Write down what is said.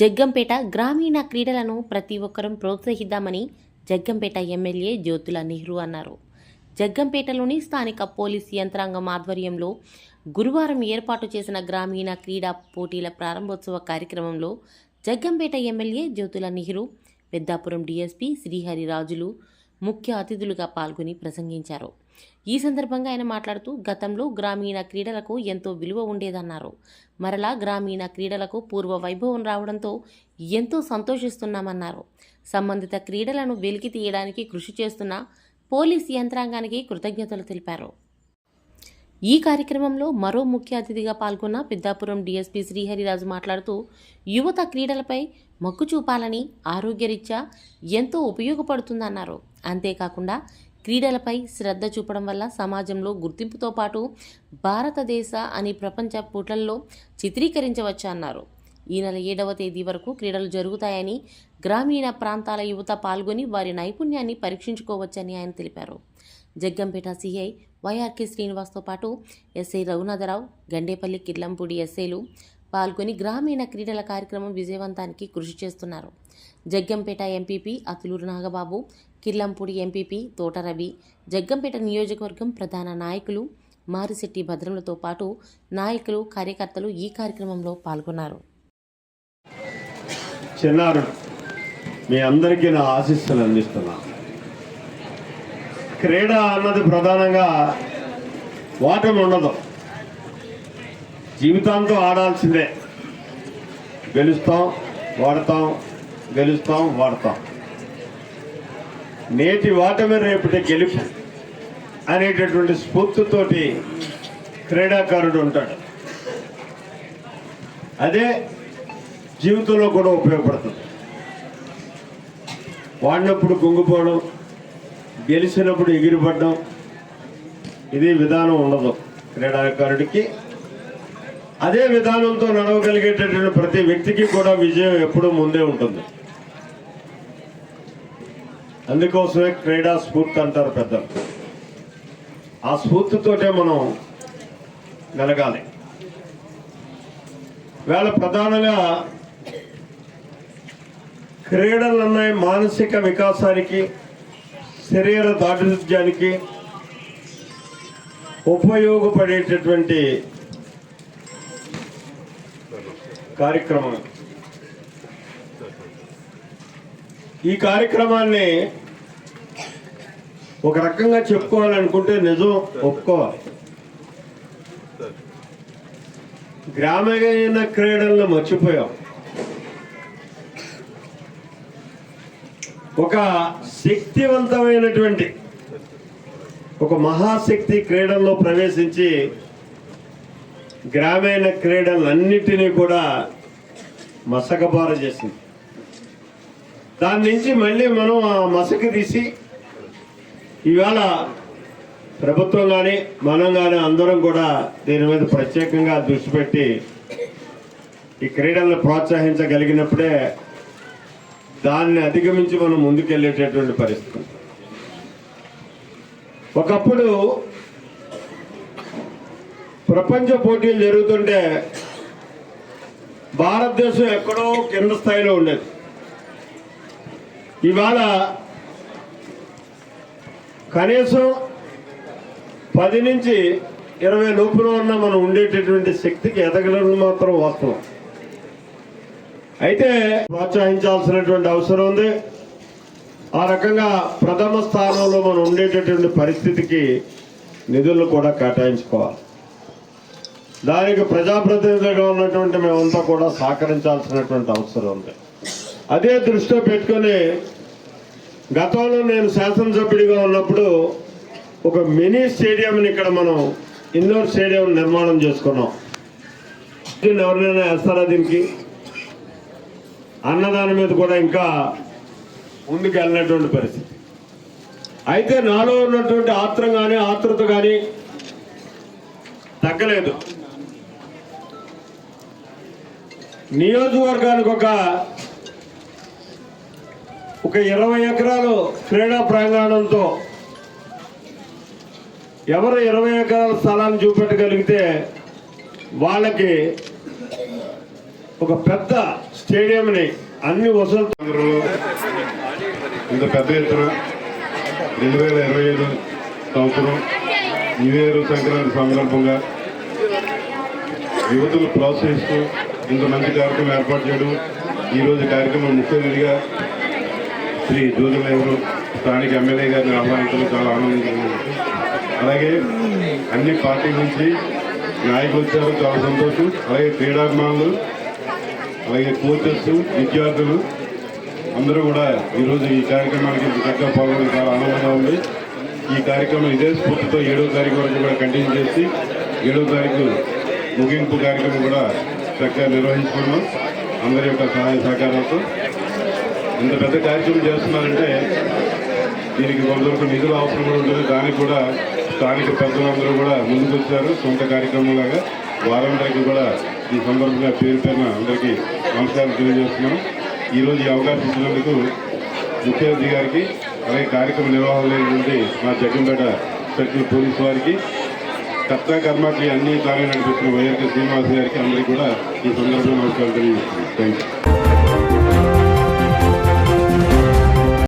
జగ్గంపేట గ్రామీణ క్రీడలను ప్రతి ఒక్కరూ ప్రోత్సహిద్దామని జగ్గంపేట ఎమ్మెల్యే జ్యోతుల నెహ్రూ అన్నారు. జగ్గంపేటలోని స్థానిక పోలీస్ యంత్రాంగం ఆధ్వర్యంలో గురువారం ఏర్పాటు చేసిన గ్రామీణ క్రీడా పోటీల ప్రారంభోత్సవ కార్యక్రమంలో జగ్గంపేట ఎమ్మెల్యే జ్యోతుల నెహ్రూ, పెద్దాపురం డీఎస్పీ శ్రీహరిరాజులు ముఖ్య అతిథులుగా పాల్గొని ప్రసంగించారు. ఈ సందర్భంగా ఆయన మాట్లాడుతూ, గతంలో గ్రామీణ క్రీడలకు ఎంతో విలువ ఉండేదన్నారు. మరలా గ్రామీణ క్రీడలకు పూర్వ వైభవం రావడంతో ఎంతో సంతోషిస్తున్నామన్నారు. సంబంధిత క్రీడలను వెలికి తీయడానికి కృషి చేస్తున్న పోలీస్ యంత్రాంగానికి కృతజ్ఞతలు తెలిపారు. ఈ కార్యక్రమంలో మరో ముఖ్య అతిథిగా పాల్గొన్న పెద్దాపురం డీఎస్పీ శ్రీహరిరాజు మాట్లాడుతూ, యువత క్రీడలపై మొగ్గు చూపాలని, ఆరోగ్యరీత్యా ఎంతో ఉపయోగపడుతుందన్నారు. అంతేకాకుండా క్రీడలపై శ్రద్ధ చూపడం వల్ల సమాజంలో గుర్తింపుతో పాటు భారతదేశ అని ప్రపంచ పుటల్లో చిత్రీకరించవచ్చన్నారు. ఈ నెల 7వ తేదీ వరకు క్రీడలు జరుగుతాయని, గ్రామీణ ప్రాంతాల యువత పాల్గొని వారి నైపుణ్యాన్ని పరీక్షించుకోవచ్చని ఆయన తెలిపారు. జగ్గంపేట సిఐ వైఆర్కే శ్రీనివాస్తో పాటు ఎస్ఐ రఘునాథరావు, గండేపల్లి, కిర్లంపూడి ఎస్ఐలు పాల్గొని గ్రామీణ క్రీడల కార్యక్రమం విజయవంతానికి కృషి చేస్తున్నారు. జగ్గంపేట ఎంపీపీ అతులూరు నాగబాబు, కిర్లంపూడి ఎంపీపీ తోట రవి, జగ్గంపేట నియోజకవర్గం ప్రధాన నాయకులు మారిశెట్టి భద్రములతో పాటు నాయకులు, కార్యకర్తలు ఈ కార్యక్రమంలో పాల్గొన్నారు. చిన్నారులు, మీ అందరికీ నా ఆశీస్సులు అందిస్తున్నాను. క్రీడ అన్నది ప్రధానంగా ఓటమి ఉండదు, జీవితాంతం ఆడాల్సిందే. గెలుస్తాం, వాడతాం, గెలుస్తాం, వాడతాం. నేటి ఓటమి రేపటి గెలుపు అనేటటువంటి స్ఫూర్తితోటి క్రీడాకారుడు ఉంటాడు. అదే జీవితంలో కూడా ఉపయోగపడుతుంది. వాడినప్పుడు కుంగిపోవడం, గెలిచినప్పుడు ఎగిరిపడడం, ఇది విధానం ఉండదు క్రీడాకారుడికి. అదే విధానంతో నడవగలిగేటటువంటి ప్రతి వ్యక్తికి కూడా విజయం ఎప్పుడూ ముందే ఉంటుంది. అందుకోసమే క్రీడా స్ఫూర్తి అంటారు పెద్దలు. ఆ స్ఫూర్తితోటే మనం మెలగాలి. వేళ ప్రధానంగా క్రీడలు అన్నాయి మానసిక వికాసానికి, శరీర దాఢ్యానికి ఉపయోగపడేటటువంటి కార్యక్రమం. ఈ కార్యక్రమాన్ని ఒక రకంగా చెప్పుకోవాలనుకుంటే నిజం ఒప్పుకోవాలి. గ్రామీణ క్రీడలను మర్చిపోయాం. ఒక శక్తివంతమైనటువంటి ఒక మహాశక్తి క్రీడల్లో ప్రవేశించి గ్రామీణ క్రీడలన్నిటినీ కూడా మసకబార చేసింది. దాని నుంచి మళ్ళీ మనం ఆ మసక తీసి ఇవాళ ప్రభుత్వం కానీ మనం కానీ అందరం కూడా దీని మీద ప్రత్యేకంగా దృష్టి పెట్టి ఈ క్రీడలను ప్రోత్సహించగలిగినప్పుడే దాన్ని అధిగమించి మనం ముందుకెళ్ళేటటువంటి పరిస్థితి. ఒకప్పుడు ప్రపంచ పోటీలు జరుగుతుంటే భారతదేశం ఎక్కడో కింద స్థాయిలో ఉండేది. ఇవాళ కనీసం 10 నుంచి 20 లోపల ఉన్న మనం ఉండేటటువంటి శక్తికి ఎదగడం మాత్రం వాస్తవం. అయితే ప్రోత్సహించాల్సినటువంటి అవసరం ఉంది. ఆ రకంగా ప్రథమ స్థానంలో మనం ఉండేటటువంటి పరిస్థితికి నిధులను కూడా కేటాయించుకోవాలి. దానికి ప్రజాప్రతినిధులుగా ఉన్నటువంటి మేమంతా కూడా సహకరించాల్సినటువంటి అవసరం ఉంది. అదే దృష్టిలో పెట్టుకొని గతంలో నేను శాసనసభ్యుడిగా ఉన్నప్పుడు ఒక మినీ స్టేడియంని ఇక్కడ మనం ఇండోర్ స్టేడియం నిర్మాణం చేసుకున్నాం. దీన్ని ఎవరినైనా వేస్తారా? దీనికి అన్నదానం మీద కూడా ఇంకా ముందుకు వెళ్ళినటువంటి పరిస్థితి. అయితే నాలో ఉన్నటువంటి ఆత్రం కానీ ఆతృత కానీ తగ్గలేదు. నియోజకవర్గానికి ఒక 20 ఎకరాలు క్రీడా ప్రాంగణంతో ఎవరు 20 ఎకరాల స్థలాన్ని చూపెట్టగలిగితే వాళ్ళకి ఒక పెద్ద స్టేడియంని అన్ని వసతులు ఆంధ్రలో ఇంత పెద్ద ఎత్తున 2025 సంవత్సరం న్యూ ఇయర్ సంక్రాంతి సందర్భంగా యువతలు ప్రోత్సహిస్తూ ఇంత మంచి కార్యక్రమం ఏర్పాటు చేయడం, ఈరోజు కార్యక్రమం ముఖ్య అతిథిగా శ్రీ జ్యోతుల నెహ్రూ స్థానిక ఎమ్మెల్యే గారిని ఆహ్వానించడం చాలా ఆనందంగా ఉంది. అలాగే అన్ని పార్టీల నుంచి నాయకులు వచ్చారు, చాలా సంతోషం. అలాగే క్రీడాభిమానులు, అలాగే కోచెస్, విద్యార్థులు అందరూ కూడా ఈరోజు ఈ కార్యక్రమానికి చక్కగా పాల్గొనడం చాలా ఆనందంగా ఉంది. ఈ కార్యక్రమం ఇదే స్ఫూర్తితో 7వ తారీఖు వరకు కూడా కంటిన్యూ చేసి 7వ తారీఖు ముగింపు కార్యక్రమం కూడా చక్కగా నిర్వహించుకున్నాం. అందరి యొక్క సహాయ సహకారాలతో ఇంత పెద్ద కార్యక్రమం చేస్తున్నారంటే దీనికి కొంతవరకు నిధుల అవసరం కూడా ఉంటుంది. దానికి కూడా స్థానిక పెద్దలందరూ కూడా ముందుకు వచ్చారు. సొంత కార్యక్రమంలాగా వారందరికీ కూడా ఈ సందర్భంగా పేరు పేరున అందరికీ నమస్కారం తెలియజేస్తున్నాను. ఈరోజు ఈ అవకాశం ఇచ్చినందుకు ముఖ్య అతిథి గారికి, అలాగే కార్యక్రమ నిర్వహణ మా జగ్గంపేట సర్కిల్ పోలీసు వారికి, కర్త కర్మకి అన్ని తానే నడిపిస్తున్న వైఆర్కే శ్రీనివాస్ గారికి అందరికీ కూడా ఈ సందర్భంగా నమస్కారం తెలియజేస్తున్నాను. Thank you.